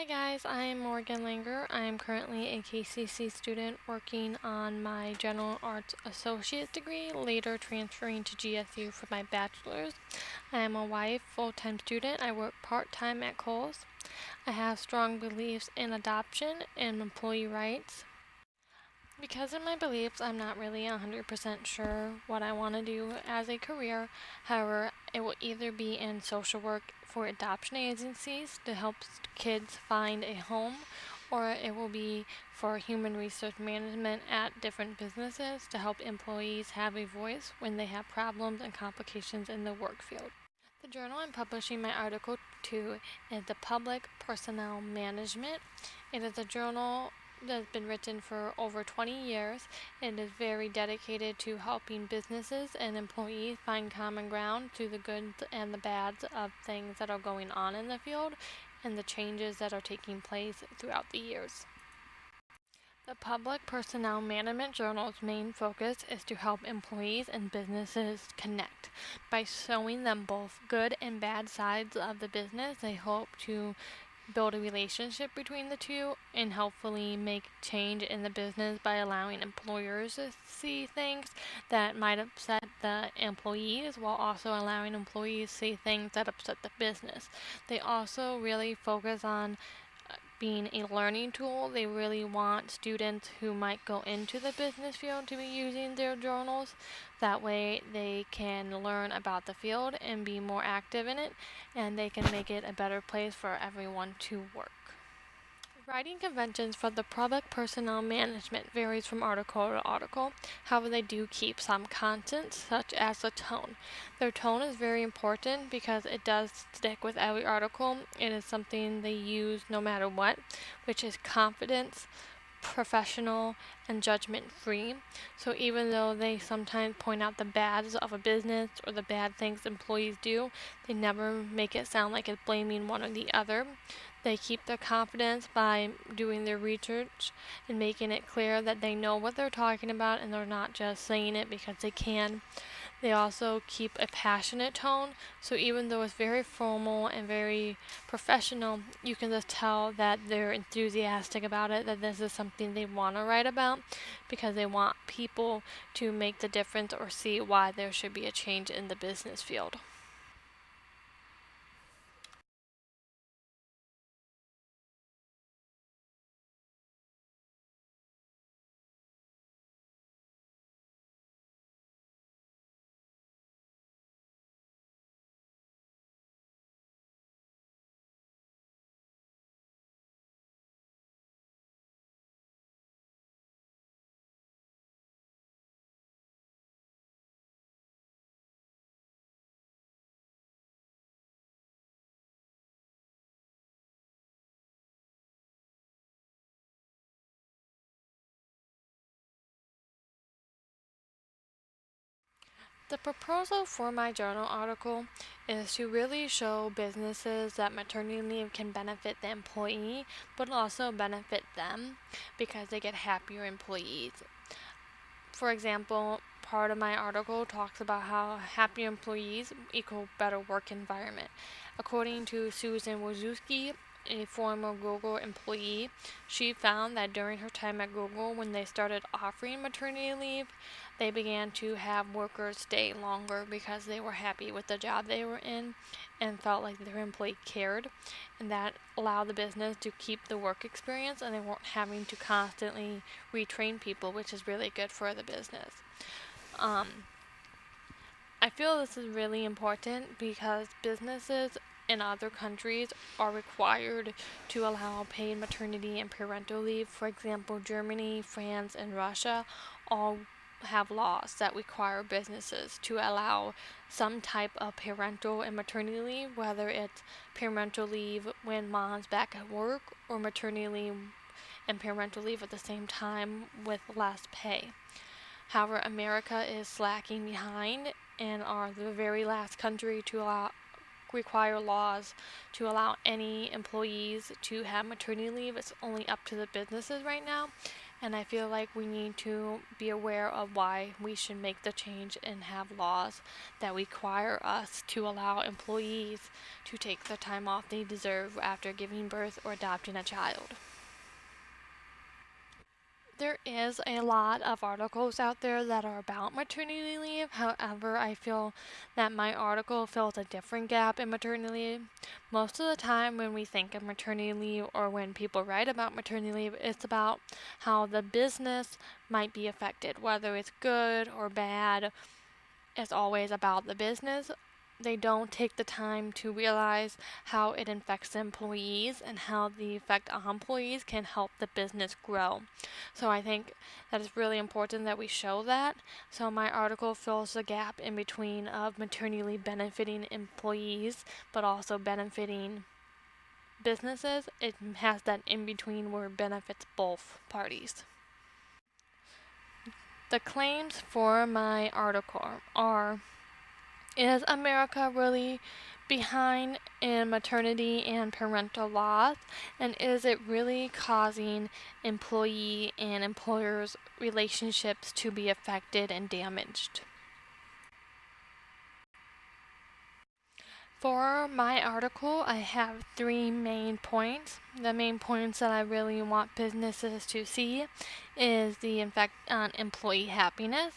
Hi guys, I am Morgan Langer. I am currently a KCC student working on my General Arts Associate degree, later transferring to GSU for my bachelor's. I am a wife, full-time student. I work part-time at Kohl's. I have strong beliefs in adoption and employee rights. Because of my beliefs, I'm not really 100% sure what I want to do as a career. However, it will either be in social work for adoption agencies to help kids find a home, or it will be for human resource management at different businesses to help employees have a voice when they have problems and complications in the work field. The journal I'm publishing my article to is the Public Personnel Management. It is a journal that's been written for over 20 years. It is very dedicated to helping businesses and employees find common ground through the goods and the bads of things that are going on in the field and the changes that are taking place throughout the years. The Public Personnel Management Journal's main focus is to help employees and businesses connect. By showing them both good and bad sides of the business, they hope to build a relationship between the two and hopefully make change in the business by allowing employers to see things that might upset the employees while also allowing employees to see things that upset the business. They also really focus on being a learning tool. They really want students who might go into the business field to be using their journals. That way they can learn about the field and be more active in it, and they can make it a better place for everyone to work. Writing conventions for the public personnel management varies from article to article. However, they do keep some constants, such as the tone. Their tone is very important because it does stick with every article. It is something they use no matter what, which is confidence, professional, and judgment-free. So even though they sometimes point out the bads of a business or the bad things employees do, they never make it sound like it's blaming one or the other. They keep their confidence by doing their research and making it clear that they know what they're talking about and they're not just saying it because they can. They also keep a passionate tone, so even though it's very formal and very professional, you can just tell that they're enthusiastic about it, that this is something they want to write about because they want people to make the difference or see why there should be a change in the business field. The proposal for my journal article is to really show businesses that maternity leave can benefit the employee, but also benefit them because they get happier employees. For example, part of my article talks about how happier employees equal better work environment. According to Susan Wojcicki, a former Google employee, she found that during her time at Google, when they started offering maternity leave, they began to have workers stay longer because they were happy with the job they were in and felt like their employee cared, and that allowed the business to keep the work experience and they weren't having to constantly retrain people, which is really good for the business. I feel this is really important because businesses in other countries are required to allow paid maternity and parental leave. For example, Germany, France, and Russia all have laws that require businesses to allow some type of parental and maternity leave, whether it's parental leave when mom's back at work or maternity leave and parental leave at the same time with less pay. However, America is slacking behind and are the very last country to require laws to allow any employees to have maternity leave. It's only up to the businesses right now, And I feel like we need to be aware of why we should make the change and have laws that require us to allow employees to take the time off they deserve after giving birth or adopting a child. There is a lot of articles out there that are about maternity leave. However, I feel that my article fills a different gap in maternity leave. Most of the time when we think of maternity leave or when people write about maternity leave, it's about how the business might be affected, whether it's good or bad. It's always about the business. They don't take the time to realize how it affects employees and how the effect on employees can help the business grow. So I think that it's really important that we show that. So my article fills the gap in between of maternity leave benefiting employees but also benefiting businesses. It has that in between where it benefits both parties. The claims for my article are: is America really behind in maternity and parental laws? And is it really causing employee and employers' relationships to be affected and damaged? For my article, I have 3 main points. The main points that I really want businesses to see is the effect on employee happiness,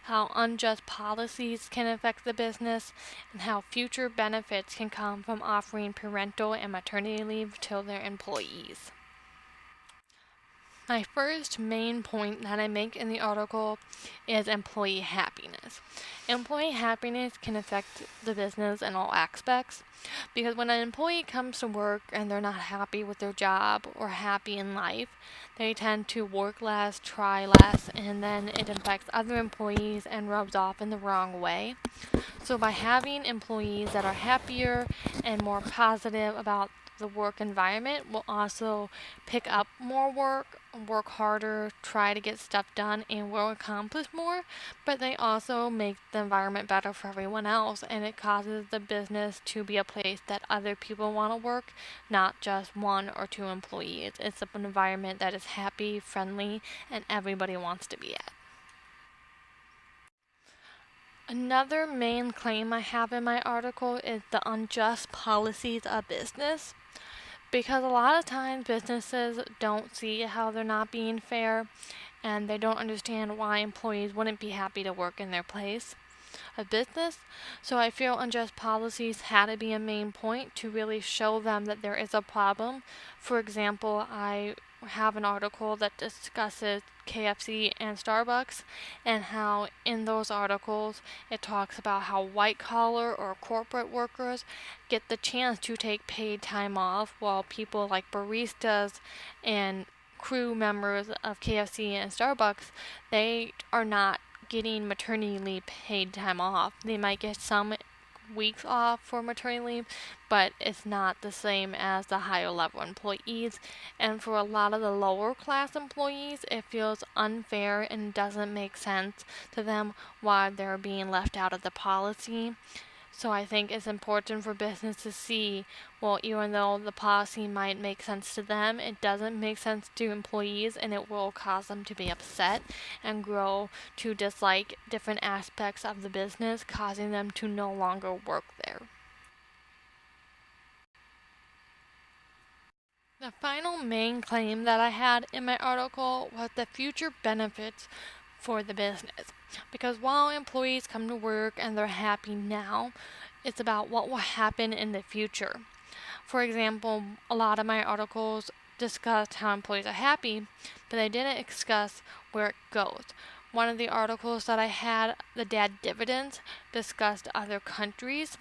how unjust policies can affect the business, and how future benefits can come from offering parental and maternity leave to their employees. My first main point that I make in the article is employee happiness. Employee happiness can affect the business in all aspects, because when an employee comes to work and they're not happy with their job or happy in life, they tend to work less, try less, and then it affects other employees and rubs off in the wrong way. So by having employees that are happier and more positive about the work environment, will also pick up more work harder, try to get stuff done, and will accomplish more. But they also make the environment better for everyone else, and it causes the business to be a place that other people want to work, not just 1 or 2 employees. It's an environment that is happy, friendly, and everybody wants to be at. Another main claim I have in my article is the unjust policies of business. Because a lot of times businesses don't see how they're not being fair and they don't understand why employees wouldn't be happy to work in their place of business. So I feel unjust policies had to be a main point to really show them that there is a problem. For example, I have an article that discusses KFC and Starbucks and how in those articles it talks about how white collar or corporate workers get the chance to take paid time off while people like baristas and crew members of KFC and Starbucks, they are not getting maternity leave paid time off. They might get some weeks off for maternity leave, but it's not the same as the higher level employees. And for a lot of the lower class employees, it feels unfair and doesn't make sense to them why they're being left out of the policy. So I think it's important for business to see, well, even though the policy might make sense to them, it doesn't make sense to employees, and it will cause them to be upset and grow to dislike different aspects of the business, causing them to no longer work there. The final main claim that I had in my article was the future benefits for the business. Because while employees come to work and they're happy now, it's about what will happen in the future. For example, a lot of my articles discussed how employees are happy, but they didn't discuss where it goes. One of the articles that I had, the dad dividends, discussed other countries.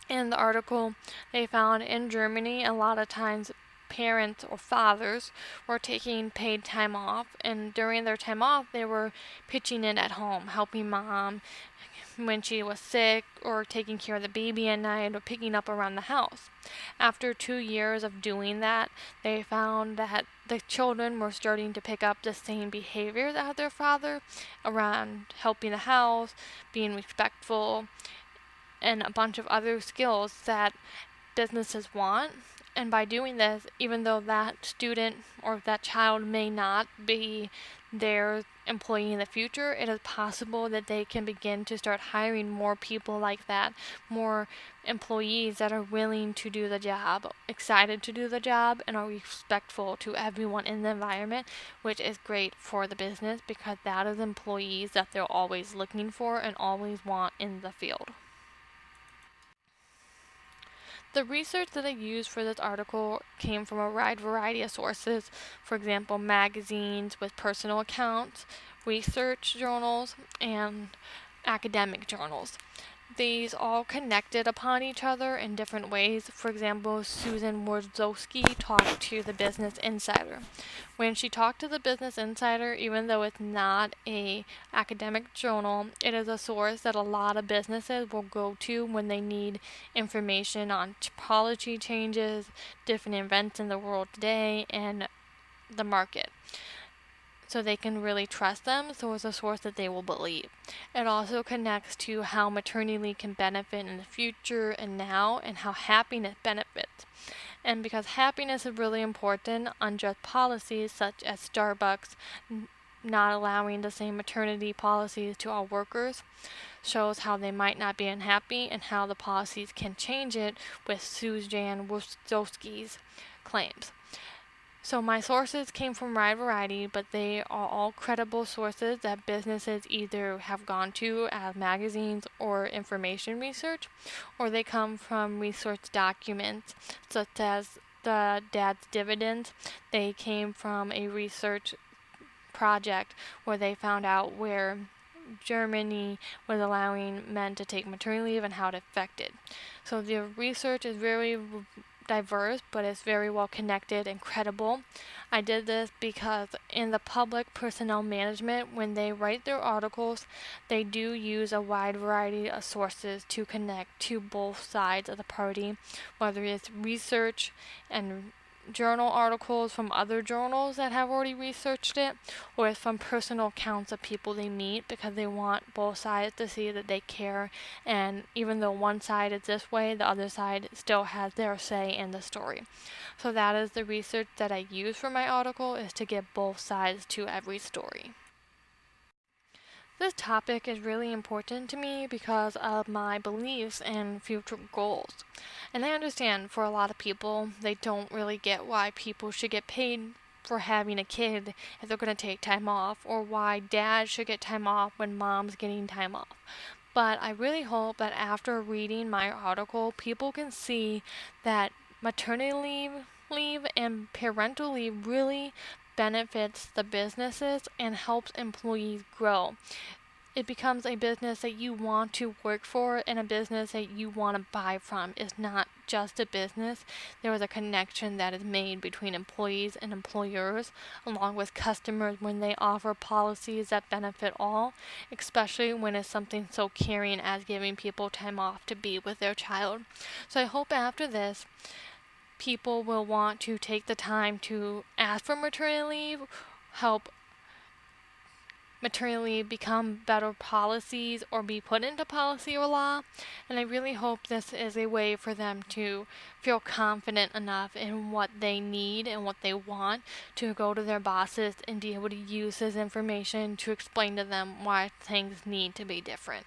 In the article, they found in Germany a lot of times parents or fathers were taking paid time off, and during their time off they were pitching in at home, helping mom when she was sick or taking care of the baby at night or picking up around the house. After 2 years of doing that, they found that the children were starting to pick up the same behaviors as their father around helping the house, being respectful, and a bunch of other skills that businesses want. And by doing this, even though that student or that child may not be their employee in the future, it is possible that they can begin to start hiring more people like that, more employees that are willing to do the job, excited to do the job, and are respectful to everyone in the environment, which is great for the business because that is employees that they're always looking for and always want in the field. The research that I used for this article came from a wide variety of sources, for example, magazines with personal accounts, research journals, and academic journals. These all connected upon each other in different ways. For example, Susan Wojcicki talked to the Business Insider. When she talked to the Business Insider, even though it's not a academic journal, it is a source that a lot of businesses will go to when they need information on policy changes, different events in the world today, and the market. So they can really trust them, so it's a source that they will believe. It also connects to how maternity leave can benefit in the future and now, and how happiness benefits. And because happiness is really important, unjust policies such as Starbucks not allowing the same maternity policies to all workers shows how they might not be unhappy and how the policies can change it with Susan Wojcicki's claims. So my sources came from a wide variety, but they are all credible sources that businesses either have gone to as magazines or information research, or they come from research documents such as the dad's dividends. They came from a research project where they found out where Germany was allowing men to take maternity leave and how it affected. So the research is very diverse, but it's very well connected and credible. I did this because in the public personnel management, when they write their articles, they do use a wide variety of sources to connect to both sides of the party, whether it's research and journal articles from other journals that have already researched it, or it's from personal accounts of people they meet because they want both sides to see that they care, and even though one side is this way, the other side still has their say in the story. So that is the research that I use for my article, is to get both sides to every story. This topic is really important to me because of my beliefs and future goals. And I understand for a lot of people, they don't really get why people should get paid for having a kid if they're going to take time off, or why dad should get time off when mom's getting time off. But I really hope that after reading my article, people can see that maternity leave and parental leave really benefits the businesses and helps employees grow. It becomes a business that you want to work for and a business that you want to buy from. It's not just a business. There is a connection that is made between employees and employers, along with customers when they offer policies that benefit all, especially when it's something so caring as giving people time off to be with their child. So I hope after this, people will want to take the time to ask for maternity leave, help maternity leave become better policies or be put into policy or law, and I really hope this is a way for them to feel confident enough in what they need and what they want to go to their bosses and be able to use this information to explain to them why things need to be different.